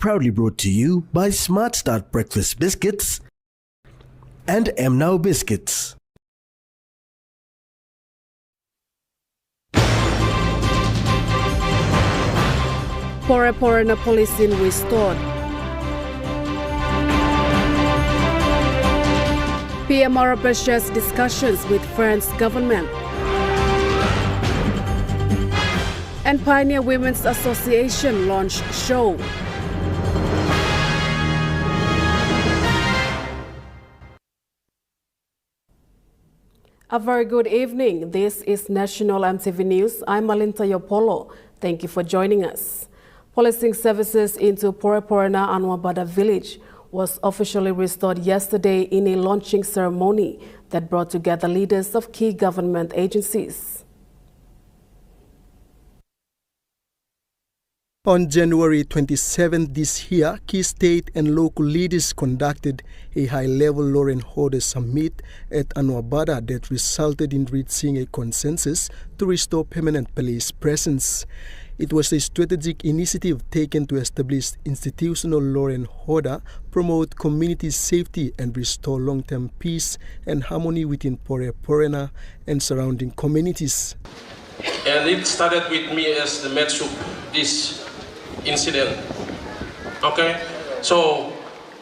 proudly brought to you by Smart Start Breakfast Biscuits and Now Biscuits. Foreigner policing restored. PMRP shares discussions with France government. And Pioneer Women's Association launched show. A very good evening. This is National EMTV News. I'm Malinta Yopolo. Thank you for joining us. Policing services into Poreporena Anwabada village was officially restored yesterday in a launching ceremony that brought together leaders of key government agencies. On January 27 this year, key state and local leaders conducted a high-level law and order summit at Anwabada that resulted in reaching a consensus to restore permanent police presence. It was a strategic initiative taken to establish institutional law and order, promote community safety and restore long-term peace and harmony within Poreporena and surrounding communities. And it started with me as the Metsup, this incident. Okay, so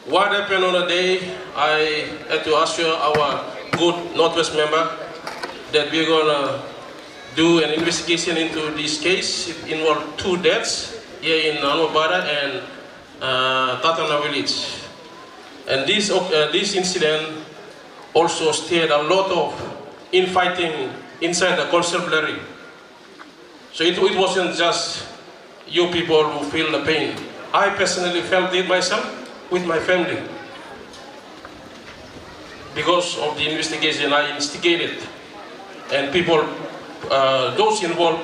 what happened on the day, I had to assure our good Northwest member that we're gonna do an investigation into this case. It involved 2 deaths here in Anwabada and Tatana village. And this incident also stirred a lot of infighting inside the constabulary. So it wasn't just you people who feel the pain. I personally felt it myself with my family. Because of the investigation I instigated, and people, those involved,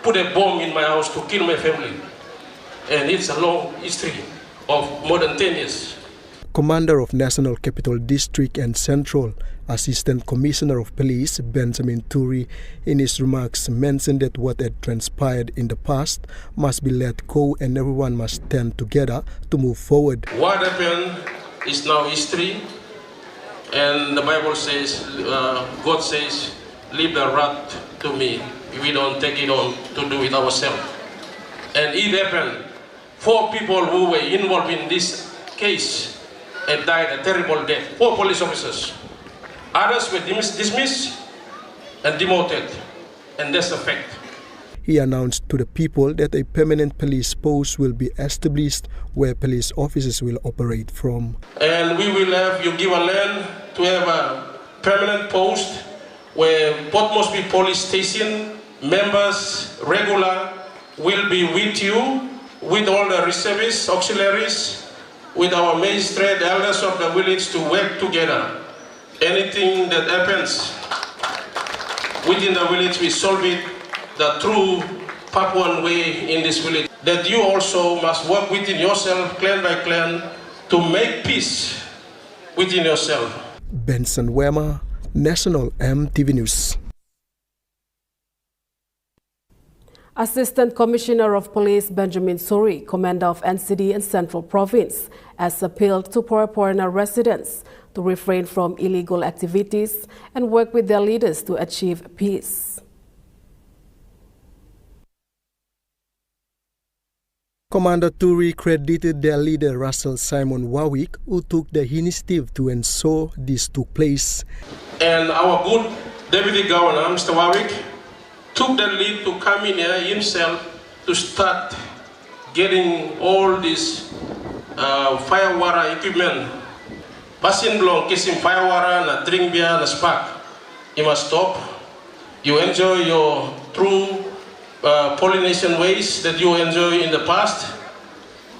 put a bomb in my house to kill my family. And it's a long history of more than 10 years. Commander of National Capital District and Central, Assistant Commissioner of Police Benjamin Turi, in his remarks mentioned that what had transpired in the past must be let go and everyone must stand together to move forward. What happened is now history, and the Bible says, God says, leave the wrath to me. We don't take it on to do it ourselves. And it happened. 4 people who were involved in this case had died a terrible death. 4 police officers. Others were dismissed and demoted, and that's a fact. He announced to the people that a permanent police post will be established where police officers will operate from. And we will have, you give a land to have a permanent post where Port Moresby Police Station members, regular, will be with you, with all the reservists, auxiliaries, with our magistrate, elders of the village to work together. Anything that happens within the village, we solve it the true Papuan way in this village. That you also must work within yourself, clan by clan, to make peace within yourself. Benson Wema, National EMTV News. Assistant Commissioner of Police Benjamin Suri, Commander of NCD and Central Province, has appealed to Poreporena residents to refrain from illegal activities and work with their leaders to achieve peace. Commander Turi credited their leader Russell Simon Warwick, who took the initiative to ensure this took place. And our good Deputy Governor, Mr. Warwick, took the lead to come in here himself to start getting all this fire water equipment. Basin belong kisim fire water na drink beer na spark. You must stop. You enjoy your true Polynesian ways that you enjoy in the past.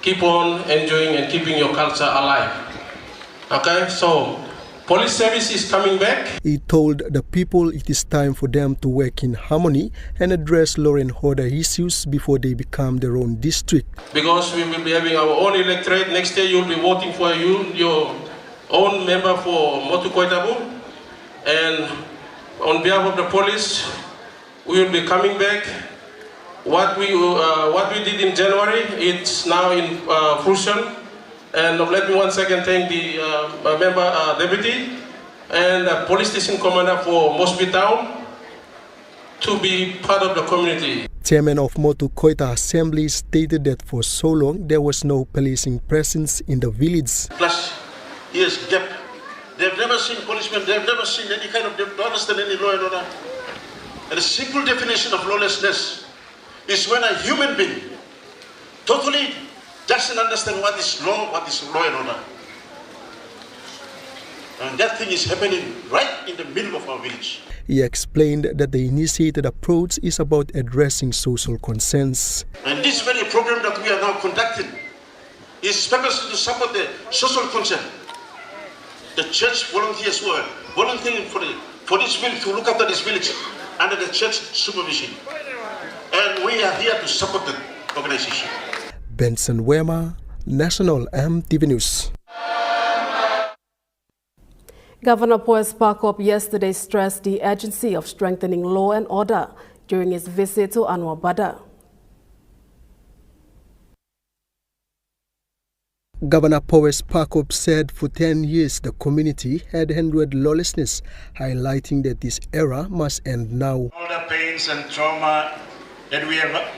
Keep on enjoying and keeping your culture alive. Okay, so police service is coming back. He told the people it is time for them to work in harmony and address law and order issues before they become their own district. Because we will be having our own electorate. Next year you'll be voting for your own member for Motu Koitabu. And on behalf of the police, we will be coming back what we did in January, it's now in fruition. And let me once again thank the deputy and the police station commander for Mosby Town to be part of the community. Chairman of Motu Koita Assembly stated that for so long there was no policing presence in the village. Plus years gap. They've never seen policemen, they've never seen any kind of, they don't understand any law and order. And the simple definition of lawlessness is when a human being totally doesn't understand what is law and order. And that thing is happening right in the middle of our village. He explained that the initiated approach is about addressing social concerns. And this very program that we are now conducting is purposely to support the social concern. The church volunteers were volunteering for this village, to look after this village under the church supervision. And we are here to support the organization. Benson Wema, National EMTV News. Governor Poes Pakop yesterday stressed the urgency of strengthening law and order during his visit to Anwar Bada. Governor Poes Pakop said for 10 years the community had hindered lawlessness, highlighting that this era must end now. All the pains and trauma that we have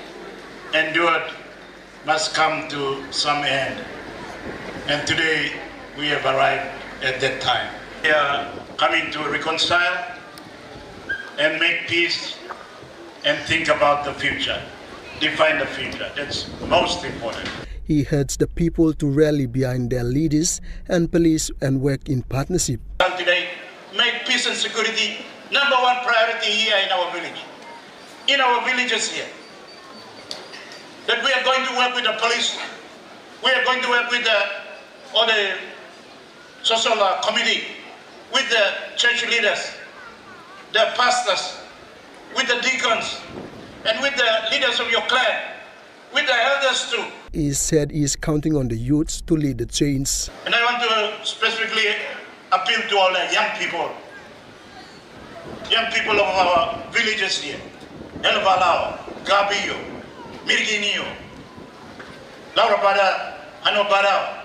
endured must come to some end. And today we have arrived at that time. We are coming to reconcile and make peace and think about the future, define the future. That's most important. He urged the people to rally behind their leaders and police and work in partnership. Today, make peace and security number one priority here in our village, in our villages here. That we are going to work with the police, we are going to work with all the social committee, with the church leaders, the pastors, with the deacons, and with the leaders of your clan, with the elders too. He said he is counting on the youths to lead the change. And I want to specifically appeal to all the young people of our villages here, El Valao, Gabio, Mirginio, Laura Bada, Ano Badao,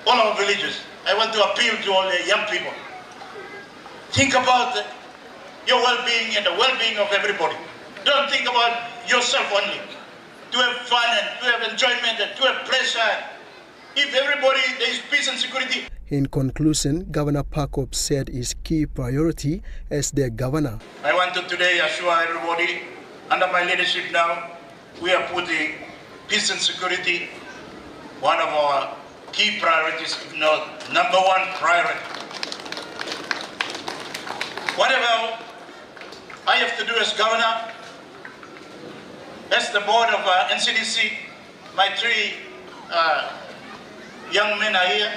all our villages. I want to appeal to all the young people. Think about your well-being and the well-being of everybody. Don't think about yourself only. To have fun and to have enjoyment and to have pleasure. If everybody, there is peace and security. In conclusion, Governor Pakop said his key priority as their governor. I want to today assure everybody, under my leadership now, we are putting peace and security, one of our key priorities, if not number one priority. Whatever I have to do as governor, as the board of NCDC, my three young men are here,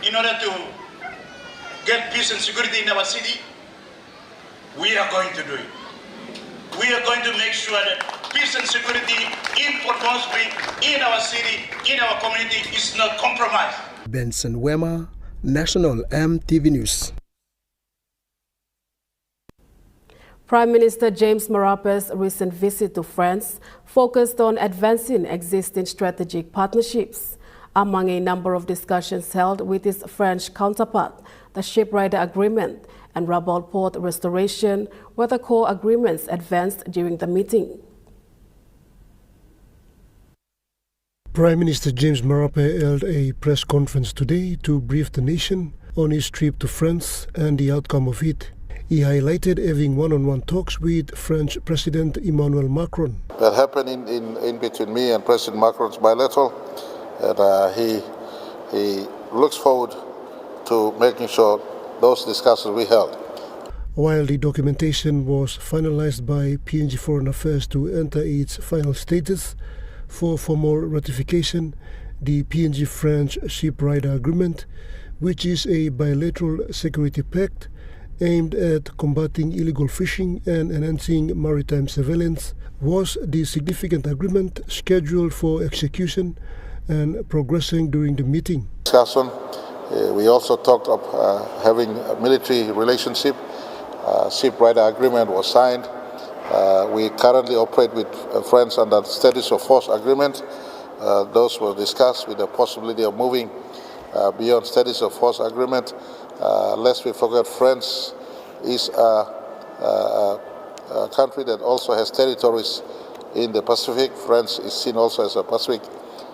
in order to get peace and security in our city, we are going to do it. We are going to make sure that peace and security in Port Moresby, in our city, in our community is not compromised. Benson Wema, National EMTV News. Prime Minister James Marape's recent visit to France focused on advancing existing strategic partnerships. Among a number of discussions held with his French counterpart, the shipwrighter agreement and Rabaul port restoration were the core agreements advanced during the meeting. Prime Minister James Marape held a press conference today to brief the nation on his trip to France and the outcome of it. He highlighted having one-on-one talks with French President Emmanuel Macron. That happened in between me and President Macron's bilateral, and he looks forward to making sure those discussions we held. While the documentation was finalized by PNG Foreign Affairs to enter its final status for formal ratification, the PNG-France shipwrighter agreement, which is a bilateral security pact aimed at combating illegal fishing and enhancing maritime surveillance, was the significant agreement scheduled for execution and progressing during the meeting. Discussion. We also talked of having a military relationship. Shipwrighter agreement was signed. We currently operate with France under status of force agreement. Those were discussed with the possibility of moving beyond status of force agreement. Lest we forget, France is a country that also has territories in the Pacific. France is seen also as a Pacific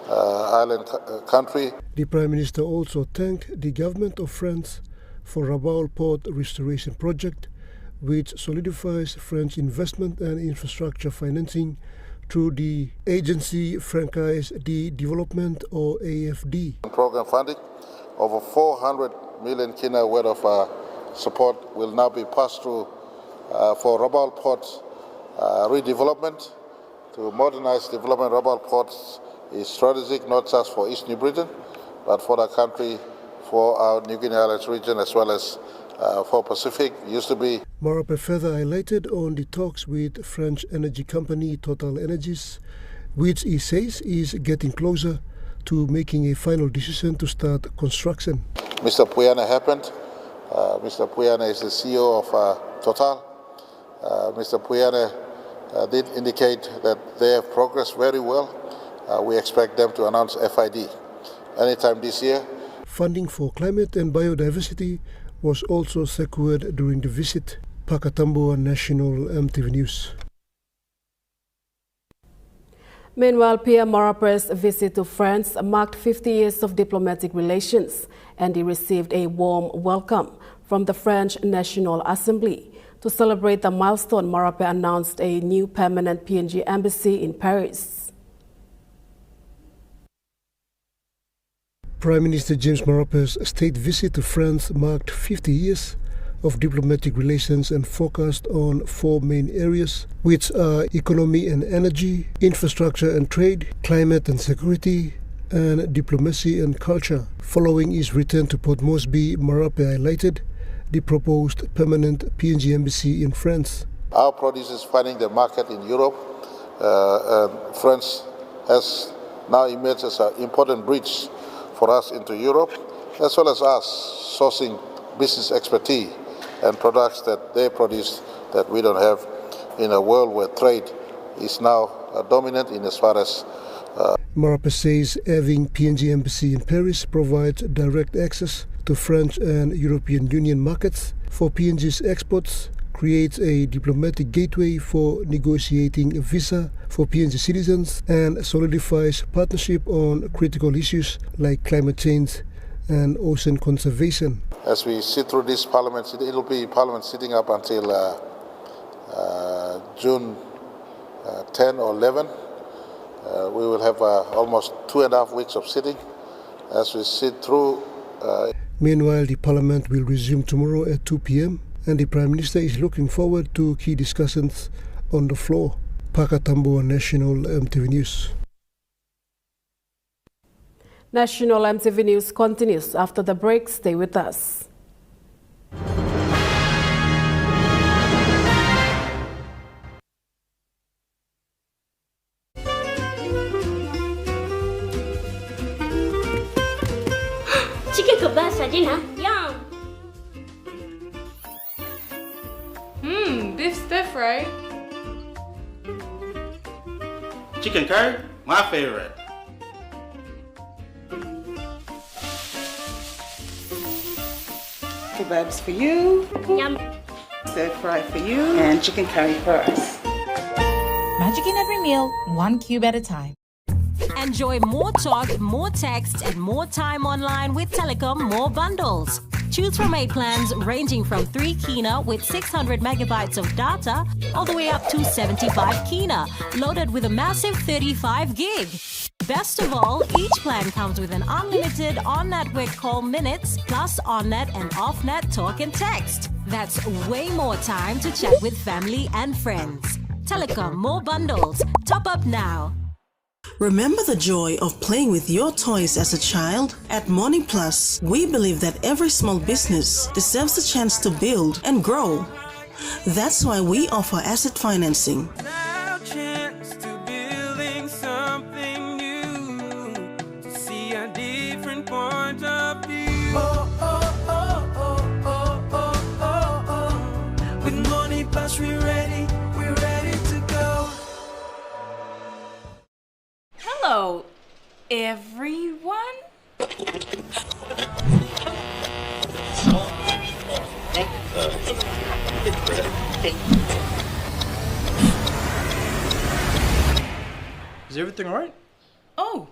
island country. The Prime Minister also thanked the government of France for Rabaul Port Restoration Project, which solidifies French investment and infrastructure financing through the Agency Francaise de Développement, or AFD. Program funding, over 400 million kina worth of support will now be passed through for Rabaul Port redevelopment. To modernize development, Rabaul Port is strategic not just for East New Britain, but for the country, for our New Guinea Islands region, as well as for Pacific. Used to be. Marape further highlighted on the talks with French energy company Total Energies, which he says is getting closer to making a final decision to start construction. Mr. Puyana happened. Mr. Puyana is the CEO of Total. Mr. Puyana did indicate that they have progressed very well. We expect them to announce FID anytime this year. Funding for climate and biodiversity was also secured during the visit. Pakatamboa National EMTV News. Meanwhile, Pierre Marape's visit to France marked 50 years of diplomatic relations, and he received a warm welcome from the French National Assembly. To celebrate the milestone, Marape announced a new permanent PNG embassy in Paris. Prime Minister James Marape's state visit to France marked 50 years of diplomatic relations and focused on four main areas, which are economy and energy, infrastructure and trade, climate and security, and diplomacy and culture. Following his return to Port Moresby, Marape highlighted the proposed permanent PNG embassy in France. Our produce is finding the market in Europe. France has now emerged as an important bridge for us into Europe, as well as us sourcing business expertise and products that they produce that we don't have in a world where trade is now dominant in as far as Marape says having PNG embassy in Paris provides direct access to French and European Union markets for PNG's exports, creates a diplomatic gateway for negotiating a visa for PNG citizens, and solidifies partnership on critical issues like climate change and ocean conservation. As we sit through this parliament, it will be parliament sitting up until June 10 or 11. We will have almost 2.5 weeks of sitting as we sit through. Meanwhile, the parliament will resume tomorrow at 2 p.m. and the Prime Minister is looking forward to key discussions on the floor. Pakatamboa National EMTV News. National EMTV News continues after the break. Stay with us. Chicken kebab saja nak? Yum! Beef stir fry. Chicken curry, my favorite. Kebabs for you, Yum! stir fry for you, and chicken curry for us. Magic in every meal, one cube at a time. Enjoy more talk, more text, and more time online with Telecom More Bundles. Choose from 8 plans ranging from 3 kina with 600 megabytes of data all the way up to 75 kina, loaded with a massive 35 gig. Best of all, each plan comes with an unlimited on-network call minutes plus on-net and off-net talk and text. That's way more time to chat with family and friends. Telecom More Bundles. Top up now. Remember the joy of playing with your toys as a child? At Morning Plus, we believe that every small business deserves a chance to build and grow. That's why we offer asset financing. With Money Plus, we're ready everyone? Is everything alright? Oh.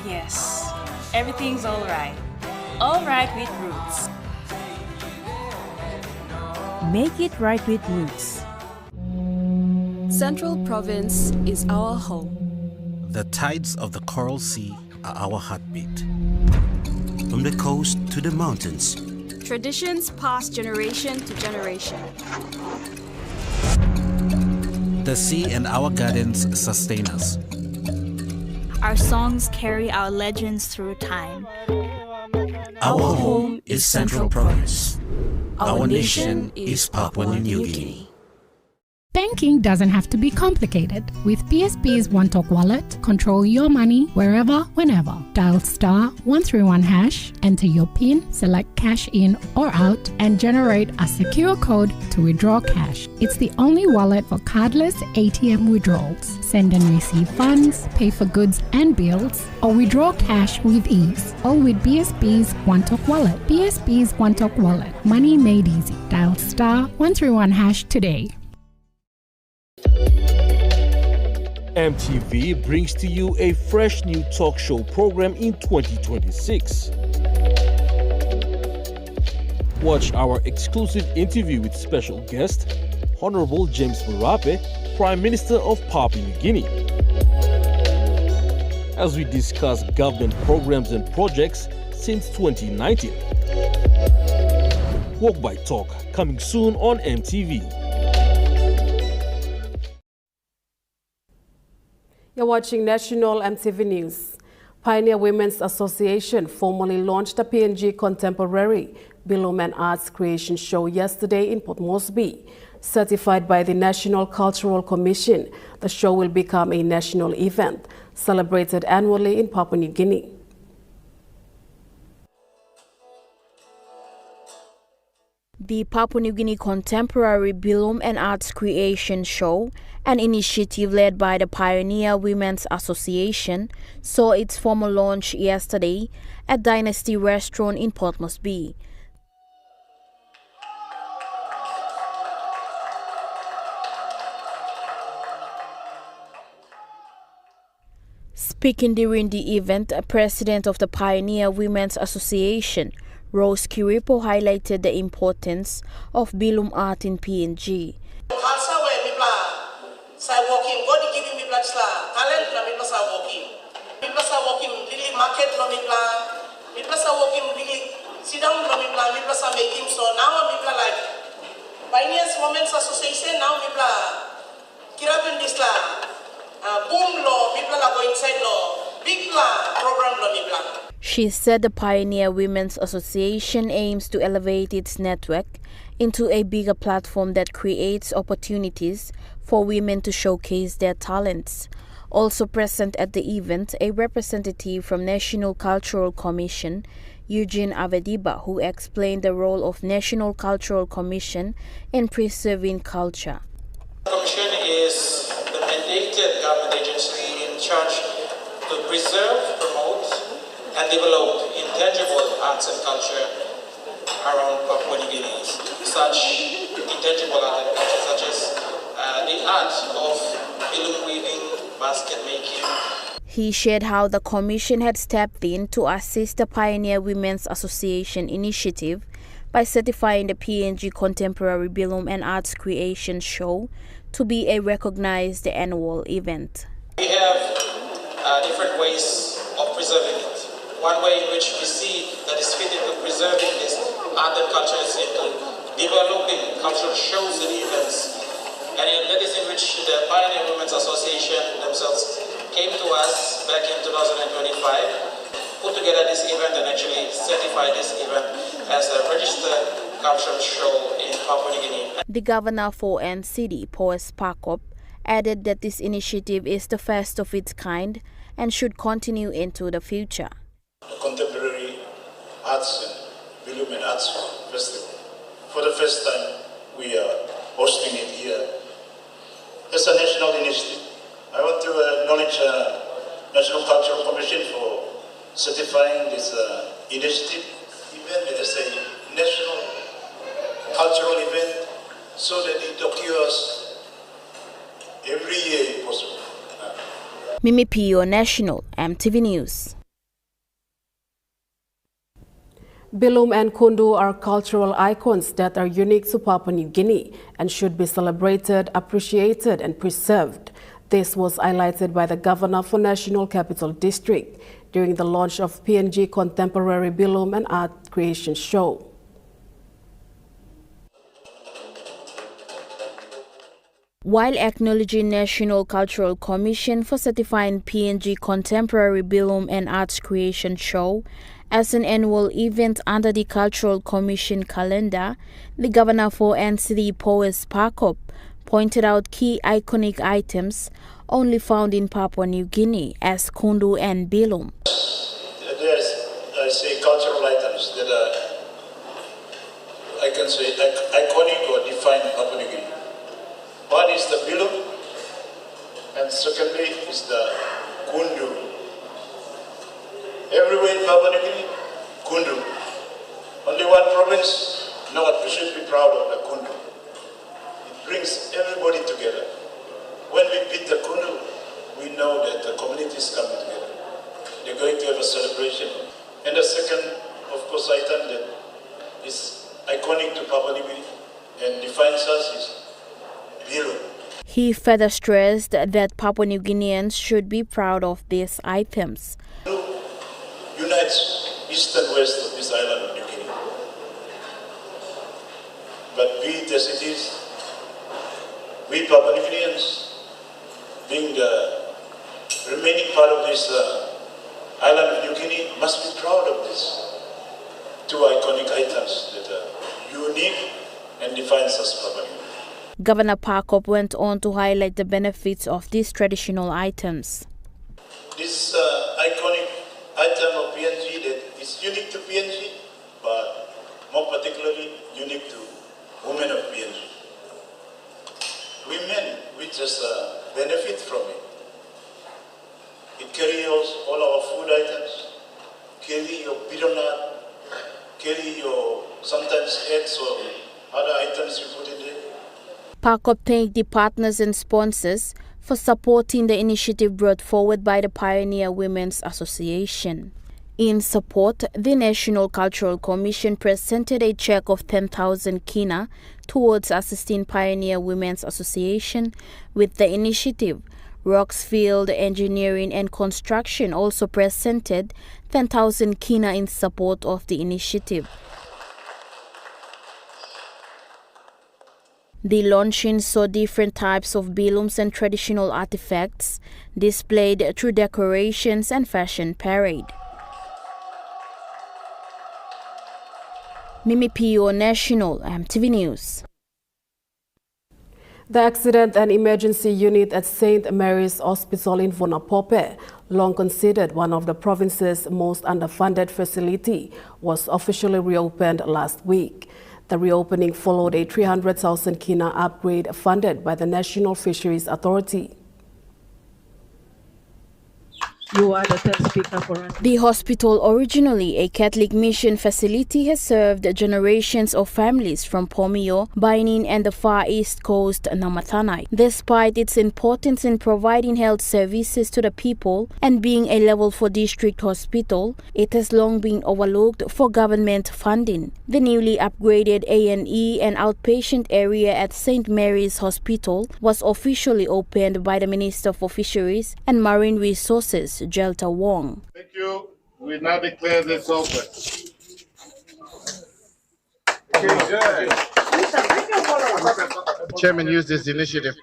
Yes. Everything's alright. Alright with Roots. Make it right with Roots. Central Province is our home. The tides of the Coral Sea are our heartbeat. From the coast to the mountains. Traditions pass generation to generation. The sea and our gardens sustain us. Our songs carry our legends through time. Our home is Central Province. Our nation is Papua New Guinea. Banking doesn't have to be complicated. With PSP's One Talk Wallet, control your money wherever, whenever. Dial *131#, enter your PIN, select cash in or out, and generate a secure code to withdraw cash. It's the only wallet for cardless ATM withdrawals. Send and receive funds, pay for goods and bills, or withdraw cash with ease. All with BSP's One Talk Wallet. BSP's One Talk Wallet. Money made easy. Dial *131# today. EMTV brings to you a fresh new talk show program in 2026. Watch our exclusive interview with special guest, Honorable James Marape, Prime Minister of Papua New Guinea, as we discuss government programs and projects since 2019. Walk by Talk, coming soon on EMTV. You're watching National MTV News. Pioneer Women's Association formally launched the PNG Contemporary Bilum and Arts Creation Show yesterday in Port Moresby. Certified by the National Cultural Commission, the show will become a national event, celebrated annually in Papua New Guinea. The Papua New Guinea Contemporary Bilum and Arts Creation Show, an initiative led by the Pioneer Women's Association, saw its formal launch yesterday at Dynasty Restaurant in Port Moresby. Speaking during the event, President of the Pioneer Women's Association, Rose Kiripo, highlighted the importance of Bilum art in PNG. Pioneers Women's Association now kirapin this boom law, people are going inside law, big program law. She said the Pioneer Women's Association aims to elevate its network into a bigger platform that creates opportunities for women to showcase their talents. Also present at the event, a representative from National Cultural Commission, Eugene Avediba, who explained the role of National Cultural Commission in preserving culture. The Commission is the mandated government agency in charge to preserve, promote, and develop intangible arts and culture around Papua New Guinea. Such intangible art and culture such as the art of Bilum weaving, basket making. He shared how the Commission had stepped in to assist the Pioneer Women's Association initiative by certifying the PNG Contemporary Bilum and Arts Creation Show to be a recognized annual event. We have different ways of preserving it. One way in which we see that is fitting to preserving this art and culture is into developing cultural shows and events. And that is in which the Pioneer Women's Association themselves came to us back in 2025, put together this event and actually certify this event as a registered cultural show in Papua New Guinea. The governor for NCD, Poes Pakop, added that this initiative is the first of its kind and should continue into the future. The Contemporary Arts and Bilum and Arts Festival. For the first time, we are hosting it here as a national initiative. I want to acknowledge National Cultural Commission for certifying this initiative event as a national cultural event so that it occurs every year if possible. Mimi Pio, National EMTV News. Bilum and Kundu are cultural icons that are unique to Papua New Guinea and should be celebrated, appreciated and preserved. This was highlighted by the Governor for National Capital District during the launch of PNG Contemporary Bilum and Art Creation Show. While acknowledging National Cultural Commission for certifying PNG Contemporary Bilum and Arts Creation Show as an annual event under the Cultural Commission calendar, the Governor for NCD Powes Parkop pointed out key iconic items only found in Papua New Guinea as Kundu and Bilum. There's, I say, cultural items that are, I can say, iconic or define Papua New Guinea. One is the Bilum, and secondly is the Kundu. Everywhere in Papua New Guinea, Kundu. Only one province, no, we should be proud of the Kundu. It brings everybody together. When we beat the Kundu, we know that the community is coming together. They're going to have a celebration. And the second, of course, item that is iconic to Papua New Guinea and defines us is Bilum. He further stressed that Papua New Guineans should be proud of these items. Unites east and west of this island of New Guinea. But be it as it is, we Papua New Guineans, being the remaining part of this island of New Guinea, must be proud of these two iconic items that are unique and defines us Papua New Guinea. Governor Parkop went on to highlight the benefits of these traditional items. This iconic item of PNG that is unique to PNG, but more particularly unique to women of PNG. Women, we just benefit from it. It carries all our food items, carry your bitter nut, carry your sometimes eggs or other items you put in there. Parkop thanked the partners and sponsors for supporting the initiative brought forward by the Pioneer Women's Association. In support, the National Cultural Commission presented a check of 10,000 kina towards assisting Pioneer Women's Association with the initiative. Roxfield Engineering and Construction also presented 10,000 kina in support of the initiative. The launching saw different types of bilums and traditional artifacts displayed through decorations and fashion parade. Mimi Pio, National EMTV News. The Accident and Emergency Unit at St. Mary's Hospital in Vunapope, long considered one of the province's most underfunded facility, was officially reopened last week. The reopening followed a 300,000 kina upgrade funded by the National Fisheries Authority. You are the third speaker for us. The hospital, originally a Catholic mission facility, has served generations of families from Pomio, Bainin and the Far East Coast Namathanai. Despite its importance in providing health services to the people and being a level 4 district hospital, it has long been overlooked for government funding. The newly upgraded A&E and outpatient area at St. Mary's Hospital was officially opened by the Minister for Fisheries and Marine Resources, Jelta Wong. Thank you. We now declare this open. The chairman used this initiative,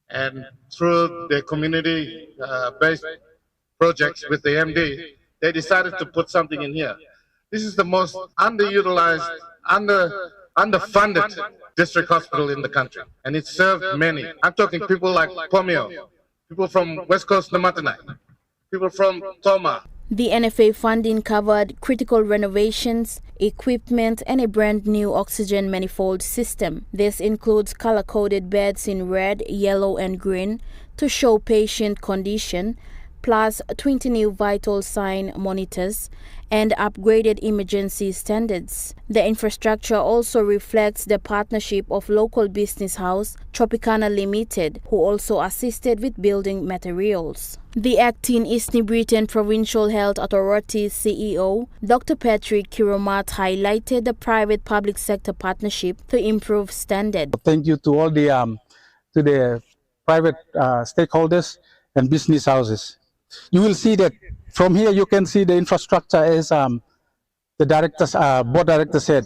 and through the community-based projects with the MD, they decided to put something in here. This is the most underutilized, underfunded district hospital in the country, and it served many. I'm talking people like Pomio, people from West Coast Namatanai, people from Toma. The NFA funding covered critical renovations, equipment, and a brand new oxygen manifold system. This includes color-coded beds in red, yellow, and green to show patient condition, plus 20 new vital sign monitors and upgraded emergency standards. The infrastructure also reflects the partnership of local business house Tropicana Limited, who also assisted with building materials. The acting East New Britain Provincial Health Authority CEO, Dr. Patrick Kiromat, highlighted the private-public sector partnership to improve standard. Thank you to all the private stakeholders and business houses. You will see that from here you can see the infrastructure as the board director said,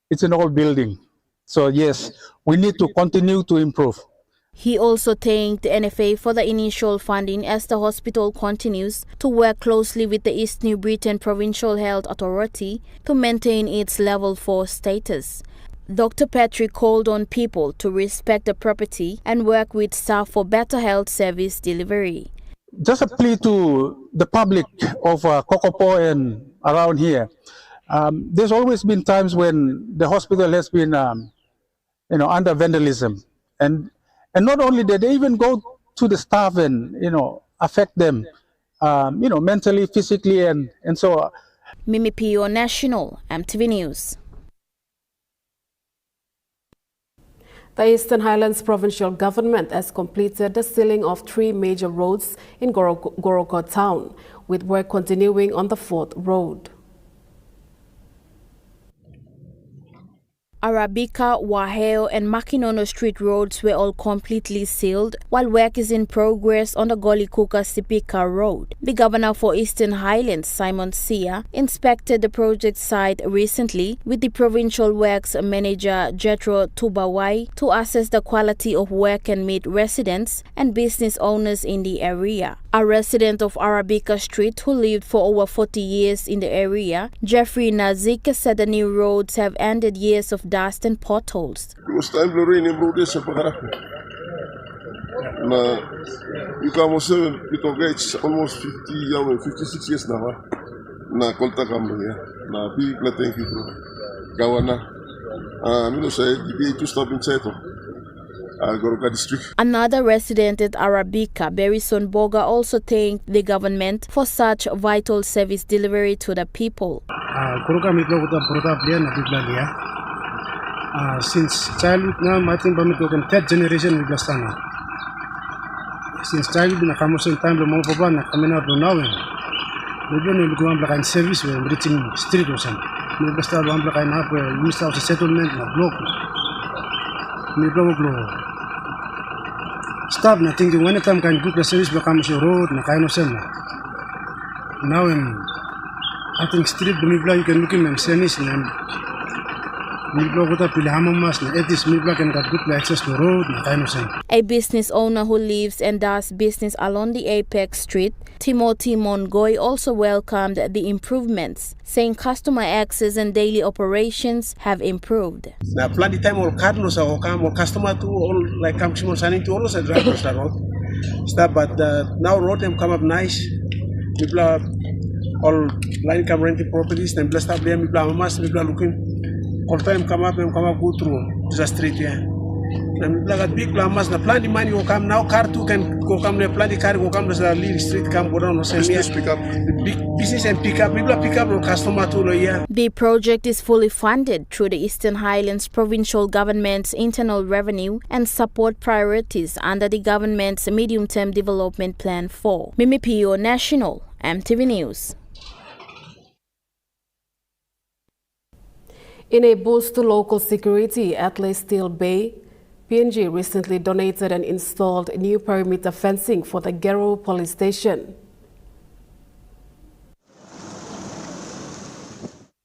it's an old building. So yes, we need to continue to improve. He also thanked the NFA for the initial funding as the hospital continues to work closely with the East New Britain Provincial Health Authority to maintain its level 4 status. Dr. Patrick called on people to respect the property and work with staff for better health service delivery. Just a plea to the public of Kokopo and around here. There's always been times when the hospital has been, under vandalism, and not only that, they even go to the staff and affect them, mentally, physically, and so. Mimi Pio, National, EMTV News. The Eastern Highlands Provincial Government has completed the sealing of 3 major roads in Goroko town, with work continuing on the 4th road. Arabica, Waheo, and Makinono Street roads were all completely sealed, while work is in progress on the Golikuka-Sipika Road. The governor for Eastern Highlands, Simon Sia, inspected the project site recently with the provincial works manager Jetro Tubawai to assess the quality of work and meet residents and business owners in the area. A resident of Arabica Street who lived for over 40 years in the area, Jeffrey Nazik, said the new roads have ended years of dust and potholes. It was time to rain in Brudis. You can also it's almost 56 years now. Na kolta kamu ya. Na big thank you bro. Gawana. Me say the to stop inside. Another resident at Arabica, Berison Boga, also thanked the government for such vital service delivery to the people. Since childhood now, I think I'm talking 3rd generation with Lastana. Since childhood, na kamo sa time mo pa ba na kami na runawin. Maybe no lutuan blakan service we reaching street or something. Maybe basta lutuan blakan hapo use of settlement na block. Maybe block. Stop na thinking when time can book the service blakan mo sa road na kaya no sen. Now I think street maybe you can look in and service and a business owner who lives and does business along the Apex Street, Timothy Mongoy, also welcomed the improvements, saying customer access and daily operations have improved. Now, plenty time all cardinals or customer to all like come to signing to all the drivers road. Stop, but now road them come up nice. People are all line come renting properties. Then blessed up them. People are looking. All time come up go through the street here. And like a big plamas, the plenty money will come now. Car too can go come. The plenty car will come. The little street come go down. Business pick up. The big business and pick up. People pick up no customer to the year. The project is fully funded through the Eastern Highlands Provincial Government's internal revenue and support priorities under the government's medium-term development plan 4. Mimi Pio, National, EMTV News. In a boost to local security at Steel Bay, PNG recently donated and installed new perimeter fencing for the Gero police station.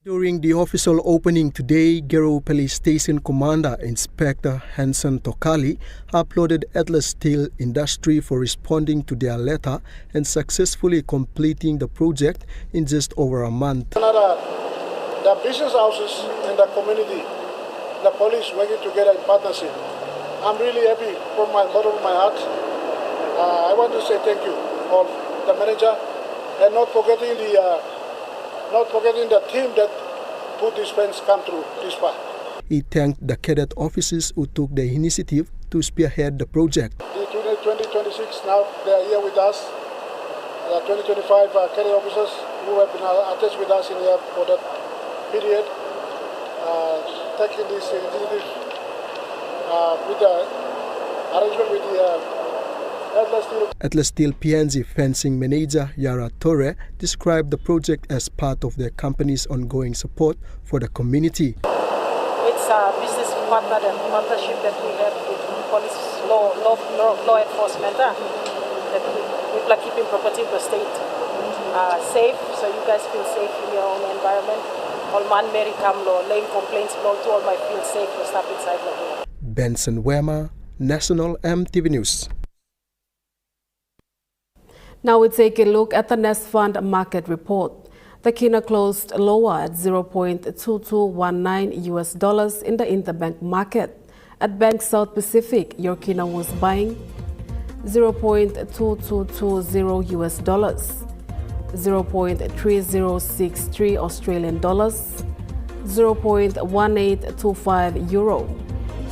During the official opening today, Gero Police Station Commander Inspector Hansen Tokali applauded Atlas Steel Industry for responding to their letter and successfully completing the project in just over a month. The business houses in the community, the police working together in partnership. I'm really happy from my bottom of my heart. I want to say thank you of the manager and not forgetting the team that put this fence come through this far. He thanked the cadet officers who took the initiative to spearhead the project. The 2026 now they are here with us. The 2025 cadet officers who have been attached with us in here for that period, taking this initiative with the arrangement with the Atlas Steel PNG fencing manager Yara Torre described the project as part of their company's ongoing support for the community. It's a business partnership that we have with police law enforcement. That people are keeping property of the state safe, so you guys feel safe in your own environment. All man Mary Kamlo, lane complaints blow to all my feel safe to stop inside the home. Benson Wema, National EMTV News. Now we take a look at the Nest Fund market report. The Kina closed lower at $0.2219 US in the interbank market. At Bank South Pacific, your Kina was buying $0.2220 US, 0.3063 Australian dollars, 0.1825 euro,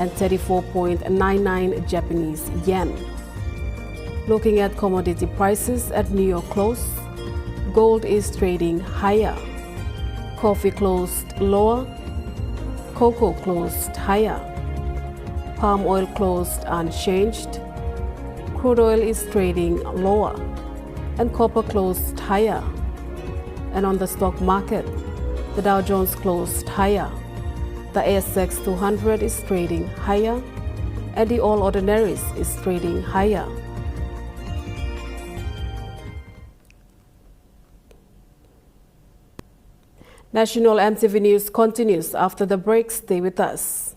and 34.99 Japanese yen. Looking at commodity prices at New York close, gold is trading higher. Coffee closed lower. Cocoa closed higher. Palm oil closed unchanged. Crude oil is trading lower. And copper closed higher. And on the stock market, the Dow Jones closed higher. The ASX 200 is trading higher. And the All Ordinaries is trading higher. National EMTV News continues after the break. Stay with us.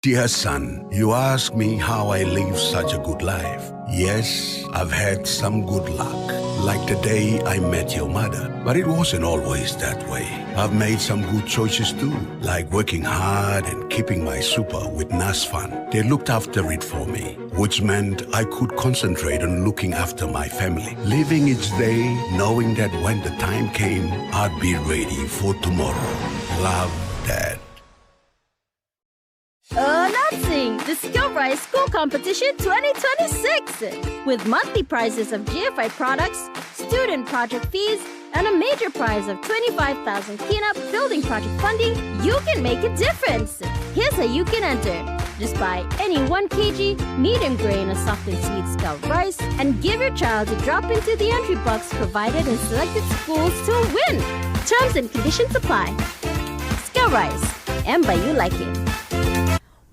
Dear son, you ask me how I live such a good life. Yes, I've had some good luck, like the day I met your mother. But it wasn't always that way. I've made some good choices too, like working hard and keeping my super with NASFAN. They looked after it for me, which meant I could concentrate on looking after my family. Living each day, knowing that when the time came, I'd be ready for tomorrow. Love, Dad. Announcing the Ceasefire School Competition 2026! With monthly prizes of GFI products, student project fees, and a major prize of 25,000 Kina building project funding, you can make a difference! Here's how you can enter. Just buy any 1 kg medium grain or softened seed scout rice and give your child a drop into the entry box provided in selected schools to win! Terms and conditions apply. Scout Rice. And by you like it.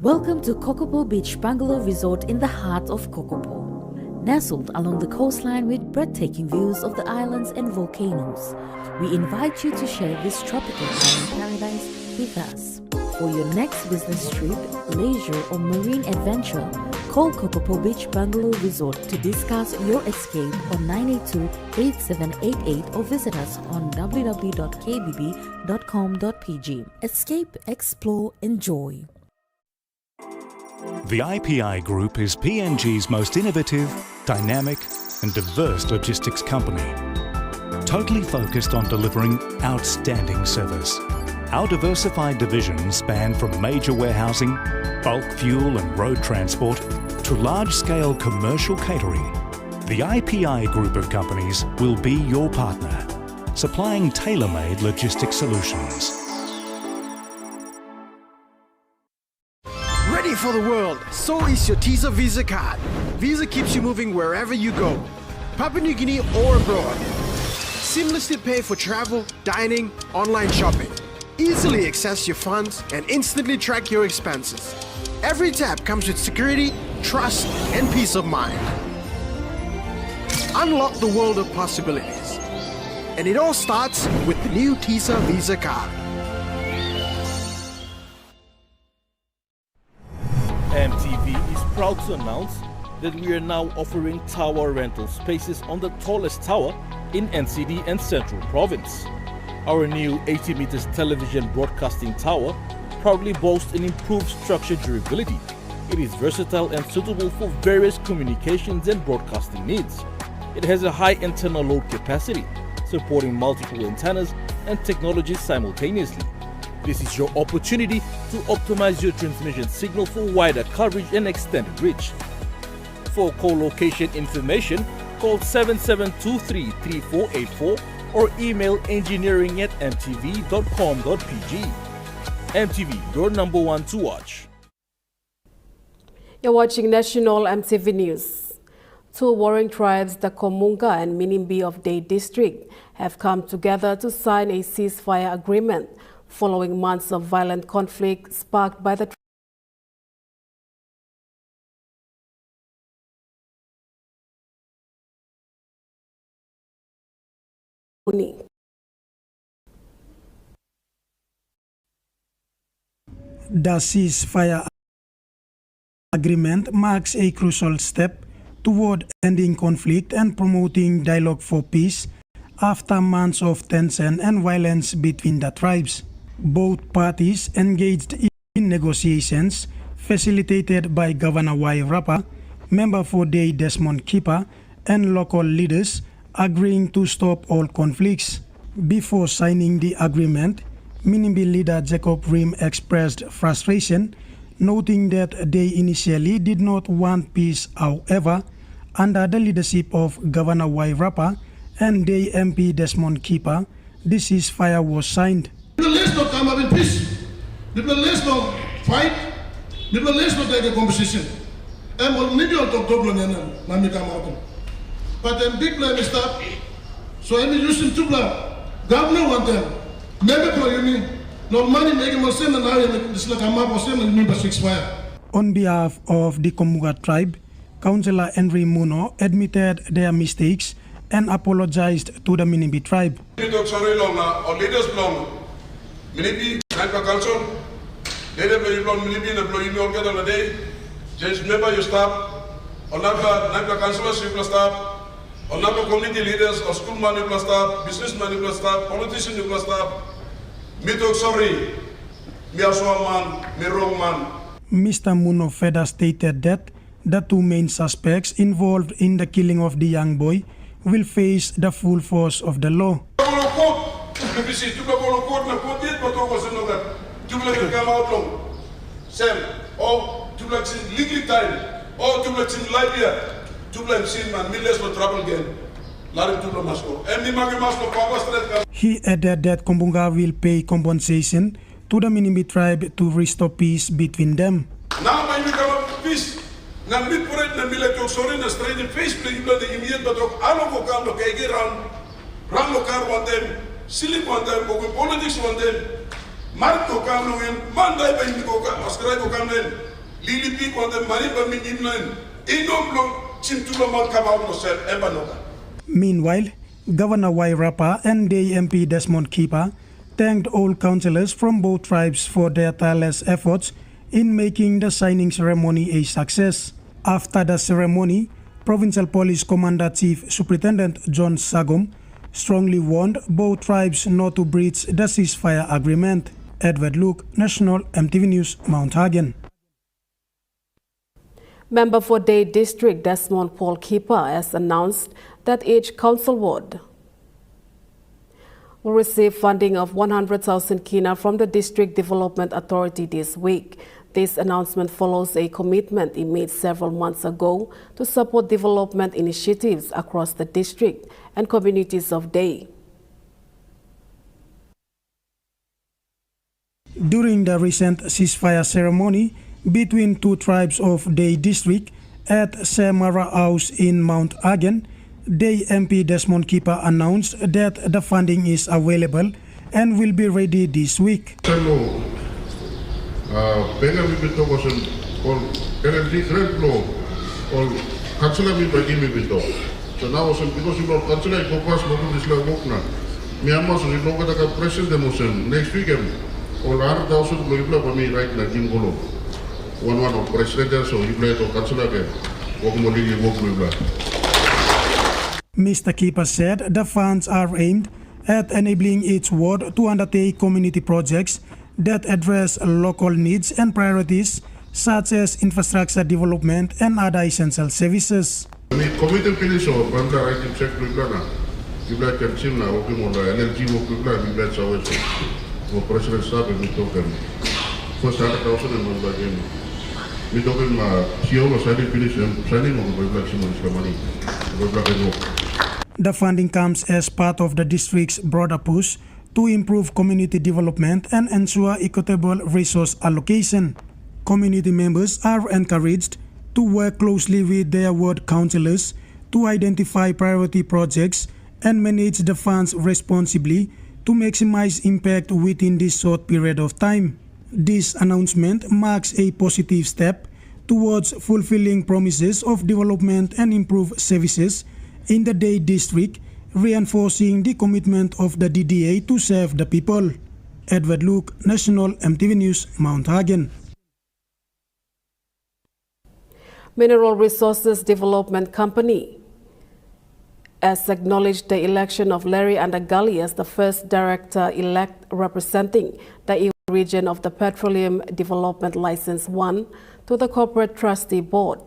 Welcome to Kokopo Beach Bungalow Resort in the heart of Kokopo. Nestled along the coastline with breathtaking views of the islands and volcanoes, we invite you to share this tropical island paradise with us. For your next business trip, leisure or marine adventure, call Kokopo Beach Bungalow Resort to discuss your escape on 982-8788 or visit us on www.kbb.com.pg. Escape, explore, enjoy. The IPI Group is PNG's most innovative, dynamic and diverse logistics company, totally focused on delivering outstanding service. Our diversified divisions span from major warehousing, bulk fuel and road transport to large-scale commercial catering. The IPI Group of companies will be your partner, supplying tailor-made logistics solutions. Ready for the world, so is your Teaser Visa card. Visa keeps you moving wherever you go, Papua New Guinea or abroad. Seamlessly pay for travel, dining, online shopping. Easily access your funds and instantly track your expenses. Every tap comes with security, trust, and peace of mind. Unlock the world of possibilities. And it all starts with the new TISA Visa card. EMTV is proud to announce that we are now offering tower rental spaces on the tallest tower in NCD and Central Province. Our new 80 meters television broadcasting tower proudly boasts an improved structure durability. It is versatile and suitable for various communications and broadcasting needs. It has a high internal load capacity, supporting multiple antennas and technologies simultaneously. This is your opportunity to optimize your transmission signal for wider coverage and extended reach. For co-location information, call 7723-3484 or email engineering@mtv.com.pg. MTV, your number one to watch. You're watching National MTV News. Two warring tribes, the Komunga and Minimbi of Day District, have come together to sign a ceasefire agreement following months of violent conflict sparked by the The ceasefire agreement marks a crucial step toward ending conflict and promoting dialogue for peace after months of tension and violence between the tribes. Both parties engaged in negotiations facilitated by Governor Wairapa, member for Day Desmond Keeper, and local leaders agreeing to stop all conflicts. Before signing the agreement, Minimbi leader Jacob Rim expressed frustration, noting that they initially did not want peace. However, under the leadership of Governor Wairapa and Day MP Desmond Keeper, the ceasefire was signed. Let's not come up in peace. Let's not fight. Let's not take a competition. And we'll need you to double and come out. But then big plan is stop. So I'm using two plan. Governor want them. Maybe for you no money making more sense than I this like a map of same and member ceasefire. On behalf of the Komuga tribe, Councillor Henry Muno admitted their mistakes and apologized to the Minimbi tribe. Just remember you stop. On our councillors you will stop. On our community leaders, or schoolman you will stop. Businessman you will stop. Politician you will stop. Me talk sorry. Me also a man. Me wrong man. Mr. Muno further stated that the two main suspects involved in the killing of the young boy will face the full force of the law. He added that Kombunga will pay compensation to the Minimbi tribe to restore peace between them. Now when we come up to peace, na mit poret na mila tok sorry na straight in face play you the immediate but ano ko kam lo kay ran lo kar one them silly one them ko politics one them mar ko kam lo en manday ba ni ko ka askray ko kam len lili pi ko them mari ba mi imlan inom lo chintulo mal kam out no sel e banoka. Meanwhile, Governor Wairapa and Day MP Desmond Keeper thanked all councillors from both tribes for their tireless efforts in making the signing ceremony a success. After the ceremony, Provincial Police Commander Chief Superintendent John Sagom strongly warned both tribes not to breach the ceasefire agreement. Edward Luke, National MTV News, Mount Hagen. Member for Day District Desmond Paul Keeper has announced that each council ward will receive funding of 100,000 kina from the District Development Authority this week. This announcement follows a commitment he made several months ago to support development initiatives across the district and communities of Day. During the recent ceasefire ceremony between two tribes of Day District at Semara House in Mount Hagen, Day MP Desmond Keeper announced that the funding is available and will be ready this week. Benga we bito ko all LLG thread blow, all councillor me by give me with dog. So now because you know councillor go past Moku this like walk now. Myanmar so you know what I president motion next weekend. All 100,000 people for me right now Jim Golo. One of president so you play to councillor again. Walk more walk with Mr. Keeper said the funds are aimed at enabling each ward to undertake community projects that address local needs and priorities such as infrastructure development and other essential services. Committee finish or Banda writing check to Ghana. You like can see now working on the energy work with Ghana, you bet so for President Stab and we talk them. First 100,000 and one by game. We talk him, CEO was finish them, signing on the black money. The funding comes as part of the district's broader push to improve community development and ensure equitable resource allocation. Community members are encouraged to work closely with their ward councillors to identify priority projects and manage the funds responsibly to maximize impact within this short period of time. This announcement marks a positive step towards fulfilling promises of development and improved services in the Day District, reinforcing the commitment of the DDA to serve the people. Edward Luke, National EMTV News, Mount Hagen. Mineral Resources Development Company has acknowledged the election of Larry Andagali as the first director-elect representing the Iwa region of the Petroleum Development License 1 to the Corporate Trustee Board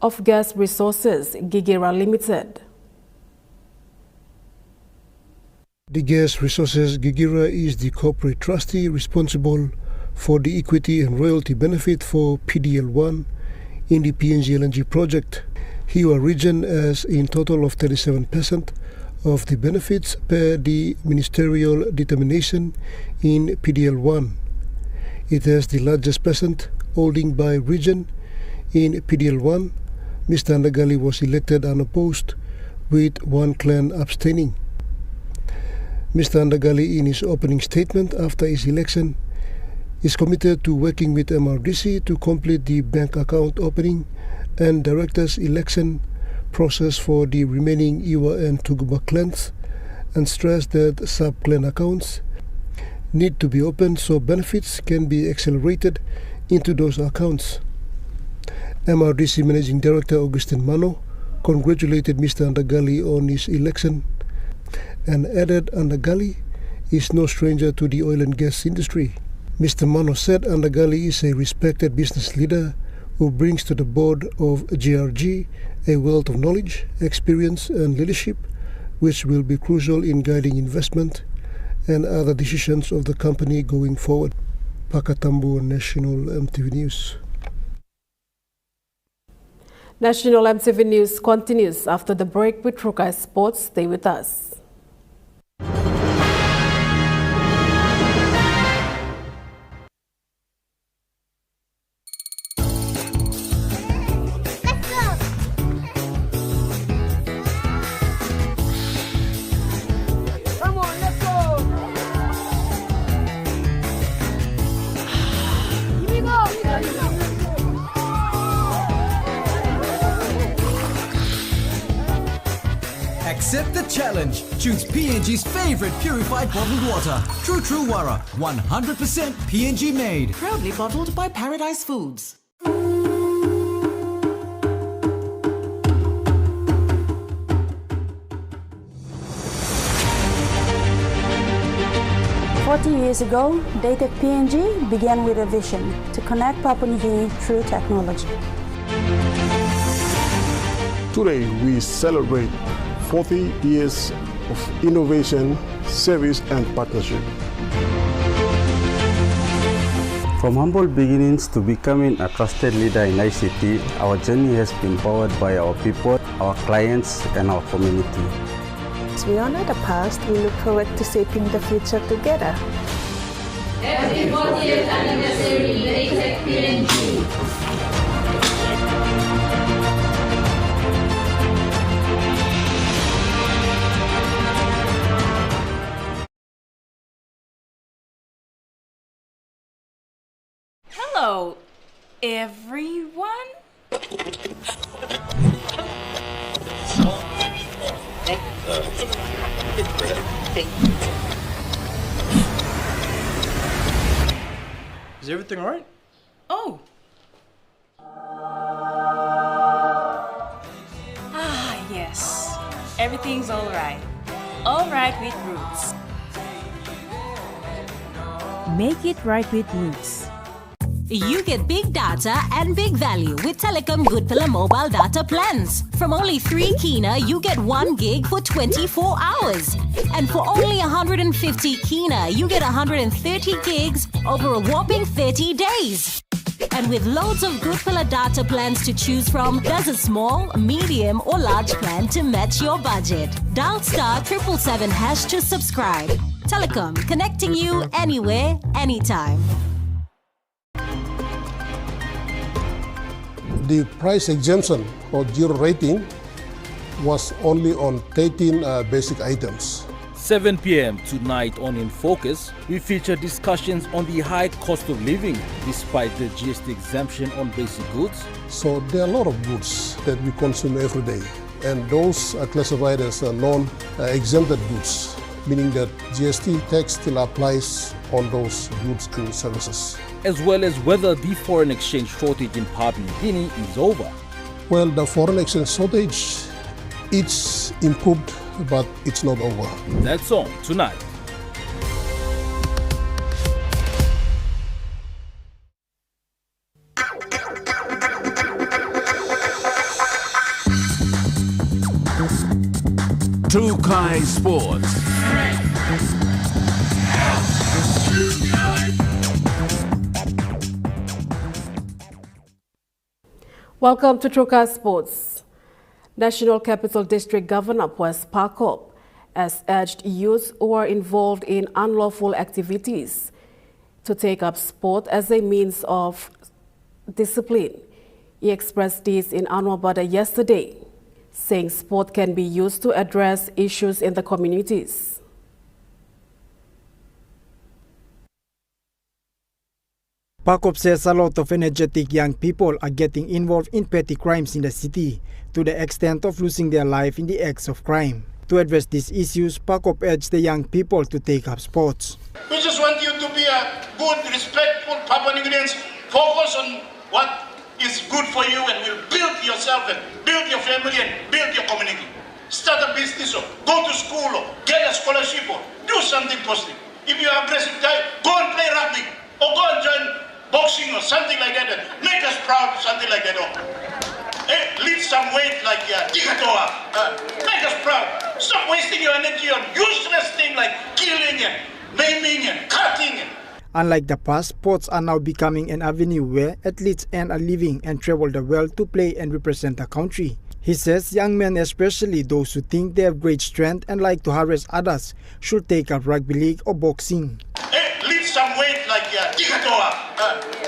of Gas Resources, Gigira Limited. The Gas Resources Gigira is the corporate trustee responsible for the equity and royalty benefit for PDL1 in the PNG LNG project. Hiwa region has in total of 37% of the benefits per the ministerial determination in PDL1. It has the largest percent holding by region in PDL1. Mr. Andagali was elected unopposed with one clan abstaining. Mr. Andagali in his opening statement after his election is committed to working with MRDC to complete the bank account opening and directors election process for the remaining Iwa and Tuguba clans and stressed that sub-clan accounts need to be opened so benefits can be accelerated into those accounts. MRDC Managing Director Augustin Mano congratulated Mr. Andagali on his election and added Andagali is no stranger to the oil and gas industry. Mr. Mano said Andagali is a respected business leader who brings to the board of GRG a wealth of knowledge, experience and leadership which will be crucial in guiding investment and other decisions of the company going forward. Pakatambo, National EMTV News. National EMTV News continues after the break with Rukai Sports. Stay with us. Accept the challenge. Choose PNG's favorite purified bottled water. True Wara, 100% PNG made. Proudly bottled by Paradise Foods. 40 years ago, Dated PNG began with a vision to connect Papua New Guinea through technology. Today, we celebrate 40 years of innovation, service, and partnership. From humble beginnings to becoming a trusted leader in ICT, our journey has been powered by our people, our clients, and our community. As we honor the past, we look forward to shaping the future together. Happy 40th anniversary, Dated PNG. Hello, everyone. Is everything alright? Oh. Yes. Everything's alright. Alright with Roots. Make it right with Roots. You get big data and big value with Telecom Goodpilla mobile data plans. From only 3 kina, you get 1 gig for 24 hours. And for only 150 kina, you get 130 gigs over a whopping 30 days. And with loads of Goodpilla data plans to choose from, there's a small, medium or large plan to match your budget. Dial *777# to subscribe. Telecom, connecting you anywhere, anytime. The price exemption or zero rating was only on 13 basic items. 7 p.m. tonight on In Focus, we feature discussions on the high cost of living despite the GST exemption on basic goods. So there are a lot of goods that we consume every day, and those are classified as non-exempted goods, meaning that GST tax still applies on those goods and services. As well as whether the foreign exchange shortage in Papua New Guinea is over. Well, the foreign exchange shortage, it's improved, but it's not over. That's on tonight. Tukai Sports. Welcome to Truka Sports. National Capital District Governor Pues Pakop has urged youths who are involved in unlawful activities to take up sport as a means of discipline. He expressed this in Anwar Bada yesterday, saying sport can be used to address issues in the communities. Pakop says a lot of energetic young people are getting involved in petty crimes in the city to the extent of losing their life in the acts of crime. To address these issues, Pakop urged the young people to take up sports. We just want you to be a good, respectful Papua New Guineans. Focus on what is good for you and will build yourself and build your family and build your community. Start a business or go to school or get a scholarship or do something positive. If you're an aggressive guy, go and play rugby or go and join boxing or something like that. Make us proud, something like that. Hey, lift some weight like Tikatoa. Make us proud. Stop wasting your energy on useless things like killing and maiming and cutting. Unlike the past, sports are now becoming an avenue where athletes earn a living and travel the world to play and represent the country. He says young men, especially those who think they have great strength and like to harass others, should take up rugby league or boxing. Hey, lift some weight like Tikatoa.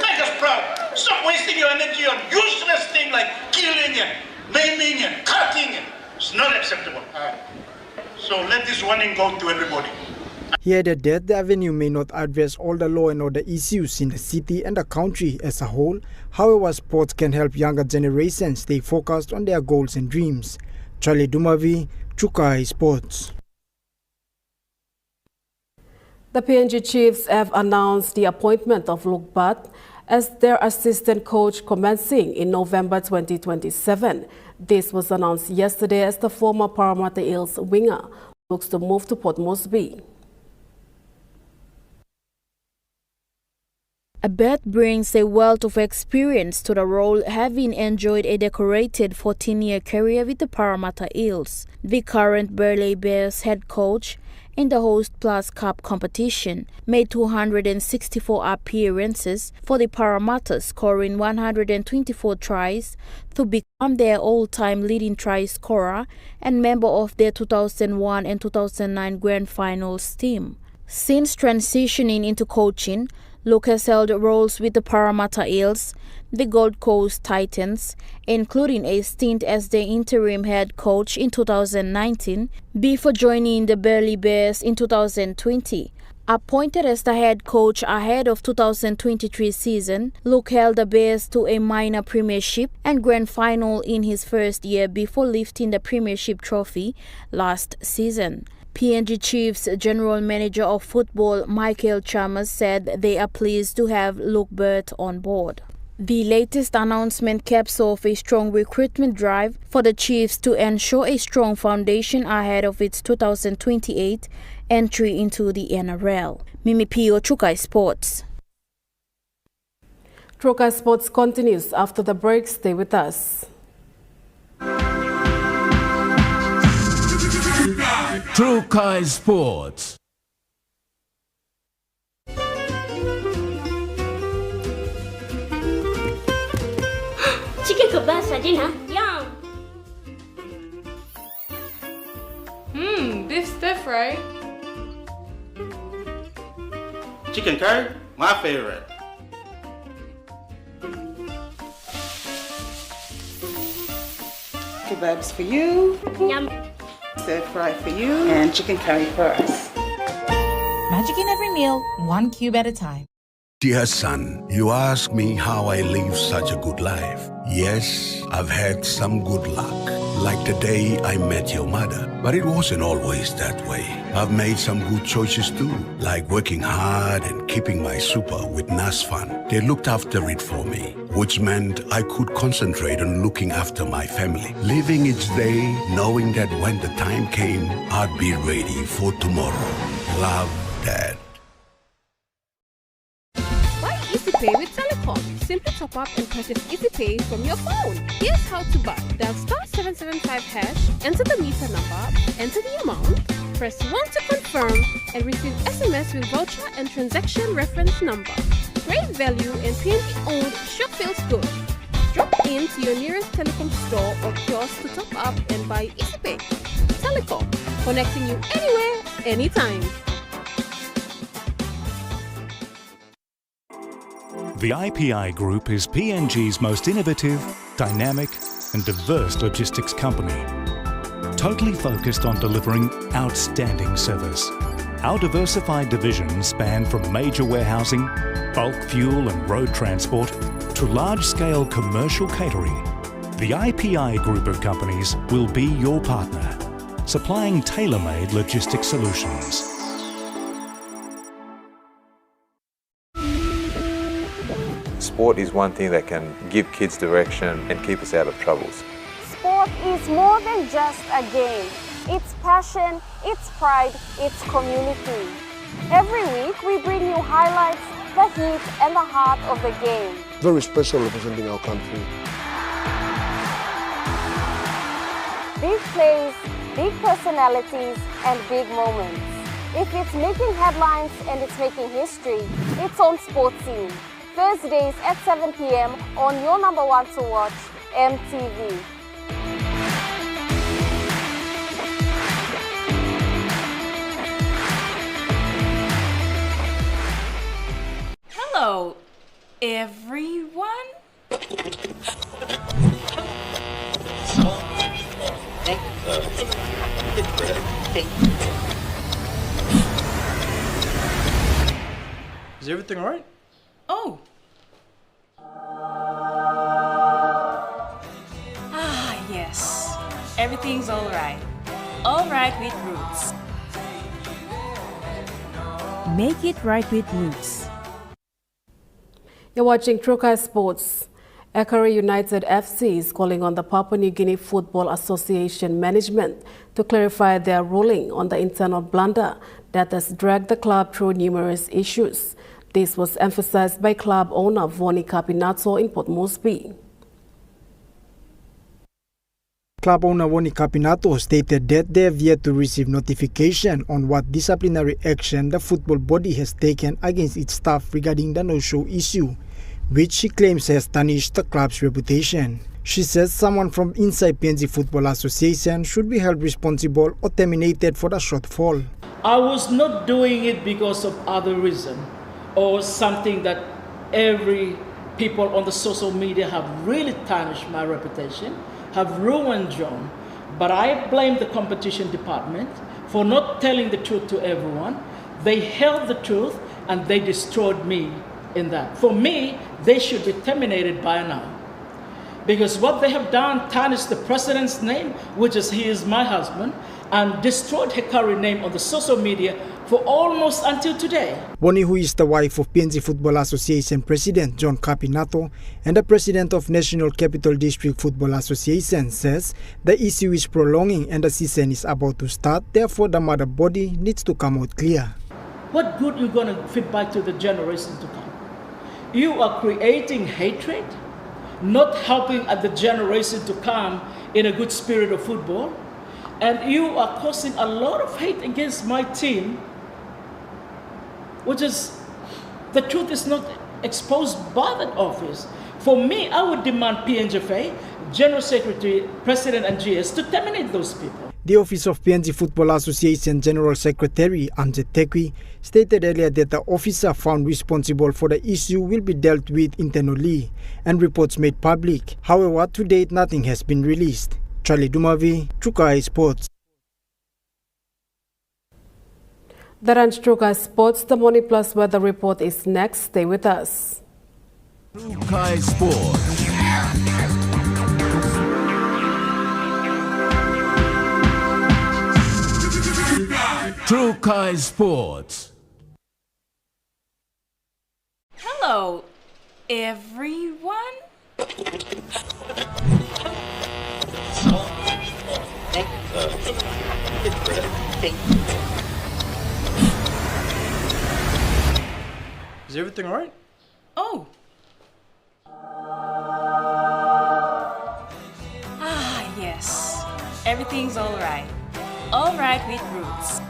Make us proud. Stop wasting your energy on useless things like killing and maiming and cutting. It's not acceptable. So let this warning go to everybody. He added that the avenue may not address all the law and order issues in the city and the country as a whole. However, sports can help younger generations stay focused on their goals and dreams. Charlie Dumavi, Chukai Sports. The PNG Chiefs have announced the appointment of Luke Bat as their assistant coach commencing in November 2027. This was announced yesterday as the former Parramatta Eels winger looks to move to Port Moresby. Bat brings a wealth of experience to the role, having enjoyed a decorated 14-year career with the Parramatta Eels. The current Burleigh Bears head coach in the Host Plus Cup competition made 264 appearances for the Parramatta, scoring 124 tries to become their all-time leading try scorer and member of their 2001 and 2009 Grand Finals team. Since transitioning into coaching, Luke has held roles with the Parramatta Eels, the Gold Coast Titans, including a stint as the interim head coach in 2019, before joining the Burleigh Bears in 2020. Appointed as the head coach ahead of 2023 season, Luke held the Bears to a minor premiership and grand final in his first year before lifting the premiership trophy last season. PNG Chiefs General Manager of Football Michael Chalmers said they are pleased to have Luke Burt on board. The latest announcement caps off a strong recruitment drive for the Chiefs to ensure a strong foundation ahead of its 2028 entry into the NRL. Mimi Pio, Trukai Sports. Trukai Sports continues after the break. Stay with us. Trukai Sports. Chicken kebab saja na? Yum! Beef stir fry. Chicken curry, my favorite. Kebabs for you. Yum. Stir fry for you. And chicken curry for us. Magic in every meal, one cube at a time. Dear son, you ask me how I live such a good life. Yes, I've had some good luck, like the day I met your mother. But it wasn't always that way. I've made some good choices too, like working hard and keeping my super with NASFAN. They looked after it for me, which meant I could concentrate on looking after my family. Living each day, knowing that when the time came, I'd be ready for tomorrow. Love, Dad. EasyPay with Telecom. Simply top up and purchase EasyPay from your phone. Here's how to buy. Dial *775#, enter the meter number, enter the amount, press 1 to confirm, and receive SMS with voucher and transaction reference number. Great value and PNG-owned sure feels good. Drop in to your nearest Telecom store or kiosk to top up and buy EasyPay. Telecom, connecting you anywhere, anytime. The IPI Group is PNG's most innovative, dynamic and diverse logistics company, totally focused on delivering outstanding service. Our diversified divisions span from major warehousing, bulk fuel and road transport to large-scale commercial catering. The IPI Group of companies will be your partner, supplying tailor-made logistics solutions. Sport is one thing that can give kids direction and keep us out of troubles. Sport is more than just a game. It's passion, it's pride, it's community. Every week we bring you highlights, the heat and the heart of the game. Very special representing our country. Big plays, big personalities and big moments. If it's making headlines and it's making history, it's on Sports Scene. Thursdays at 7 p.m. on your number one to watch, EMTV. Hello, everyone. Is everything all right? Oh. Yes. Everything's all right. All right with Roots. Make it right with Roots. You're watching Trukai Sports. Ekari United FC is calling on the Papua New Guinea Football Association management to clarify their ruling on the internal blunder that has dragged the club through numerous issues. This was emphasized by club owner Voni Kapinato in Port Moresby. Club owner Voni Kapinato stated that they have yet to receive notification on what disciplinary action the football body has taken against its staff regarding the no-show issue, which she claims has tarnished the club's reputation. She says someone from inside PNG Football Association should be held responsible or terminated for the shortfall. I was not doing it because of other reason or something that every people on the social media have really tarnished my reputation, have ruined John. But I blame the competition department for not telling the truth to everyone. They held the truth and they destroyed me in that. For me, they should be terminated by now. Because what they have done tarnished the president's name, which is he is my husband, and destroyed Hekari's name on the social media for almost until today. Bonnie, who is the wife of PNG Football Association President John Capinato and the President of National Capital District Football Association, says the issue is prolonging and the season is about to start. Therefore, the mother body needs to come out clear. What good are you going to feed back to the generations to come? You are creating hatred, not helping the generation to come in a good spirit of football, and you are causing a lot of hate against my team, which is, the truth is not exposed by that office. For me, I would demand PNG-FA, General Secretary, President and GS to terminate those people. The Office of PNG Football Association General Secretary Amjad Tekwi stated earlier that the officer found responsible for the issue will be dealt with internally and reports made public. However, to date, nothing has been released. Charlie Dumavi, Trukai Sports. That ends Trukai Sports. The Money Plus weather report is next. Stay with us. Trukai Sports. Trukai Sports. Hello, everyone. Is everything all right? Oh. Yes. Everything's all right. All right with Roots.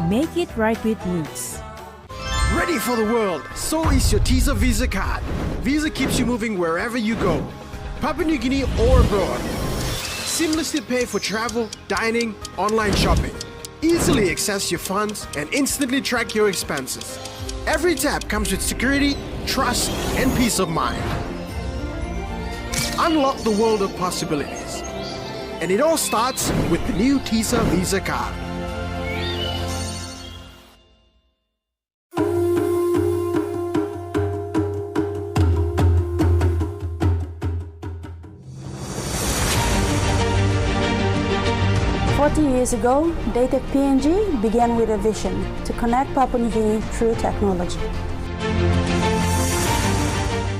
Make it right with Roots. Ready for the world, so is your Teaser Visa card. Visa keeps you moving wherever you go, Papua New Guinea or abroad. Seamlessly pay for travel, dining, online shopping. Easily access your funds and instantly track your expenses. Every tap comes with security, trust, and peace of mind. Unlock the world of possibilities. And it all starts with the new Teaser Visa card. Years ago, Data PNG began with a vision to connect Papua New Guinea through technology.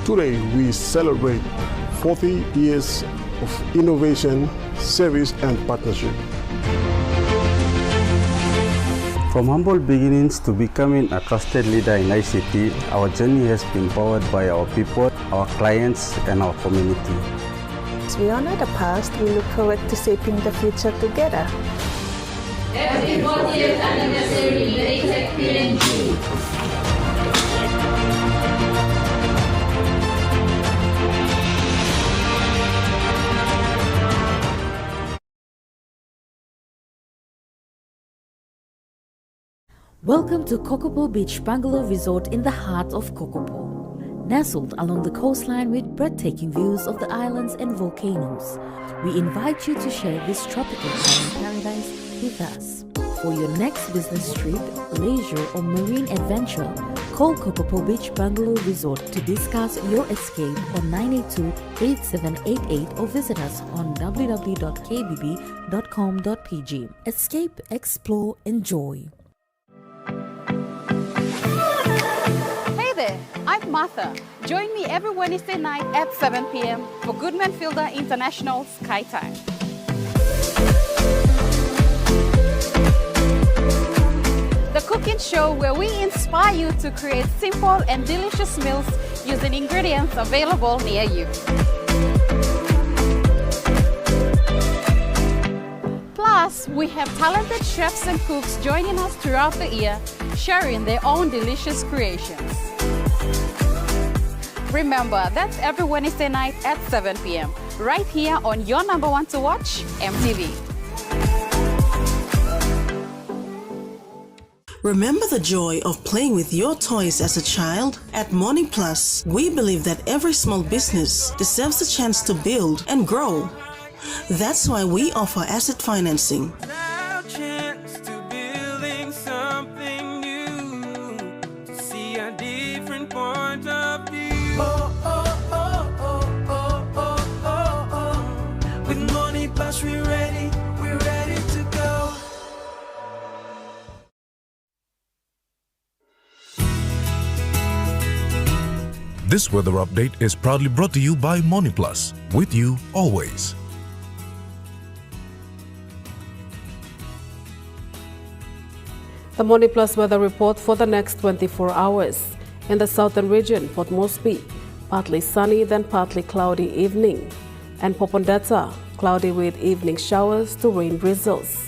Today, we celebrate 40 years of innovation, service, and partnership. From humble beginnings to becoming a trusted leader in ICT, our journey has been powered by our people, our clients, and our community. As we honor the past, we look forward to shaping the future together. Happy 40th anniversary, Data PNG. Welcome to Kokopo Beach Bungalow Resort in the heart of Kokopo. Nestled along the coastline with breathtaking views of the islands and volcanoes, we invite you to share this tropical island paradise with us. For your next business trip, leisure or marine adventure, call Kokopo Beach Bungalow Resort to discuss your escape on 982-8788 or visit us on www.kbb.com.pg. Escape, explore, enjoy. There, I'm Martha. Join me every Wednesday night at 7 p.m. for Goodman Fielder International Sky Time. The cooking show where we inspire you to create simple and delicious meals using ingredients available near you. Plus, we have talented chefs and cooks joining us throughout the year, sharing their own delicious creations. Remember, that's every Wednesday night at 7 p.m. right here on your number one to watch, EMTV. Remember the joy of playing with your toys as a child? At Morning Plus, we believe that every small business deserves a chance to build and grow. That's why we offer asset financing. This weather update is proudly brought to you by MoneyPlus, with you always. The MoneyPlus weather report for the next 24 hours. In the southern region, Port Moresby, partly sunny, then partly cloudy evening. And Popondetta, cloudy with evening showers to rain drizzles.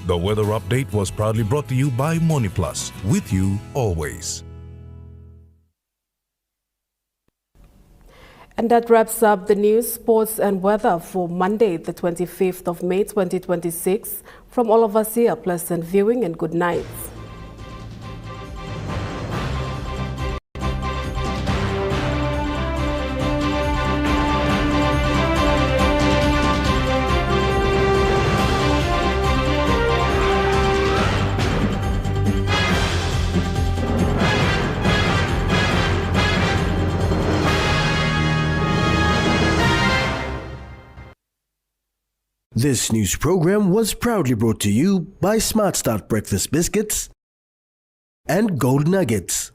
The weather update was proudly brought to you by MoneyPlus, with you always. And that wraps up the news, sports and weather for Monday, the 25th of May 2026. From all of us here, pleasant viewing and good night. This news program was proudly brought to you by Smart Start Breakfast Biscuits and Gold Nuggets.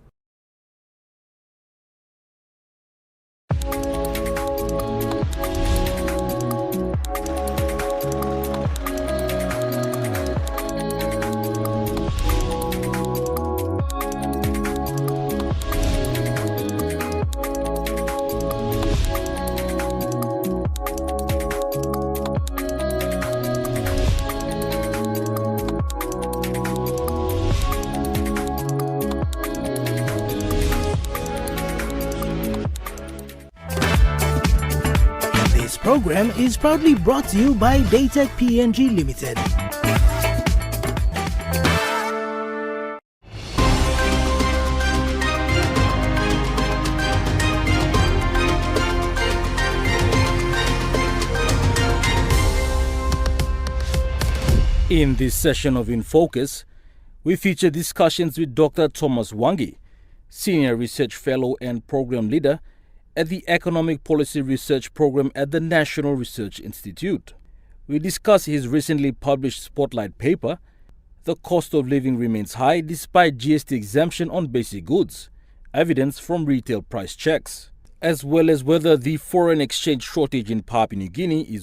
This program is proudly brought to you by Daytech PNG Limited. In this session of In Focus, we feature discussions with Dr. Thomas Wangi, Senior Research Fellow and Program Leader at the Economic Policy Research Program at the National Research Institute. We discuss his recently published Spotlight paper, The Cost of Living Remains High Despite GST Exemption on Basic Goods, Evidence from Retail Price Checks, as well as whether the foreign exchange shortage in Papua New Guinea is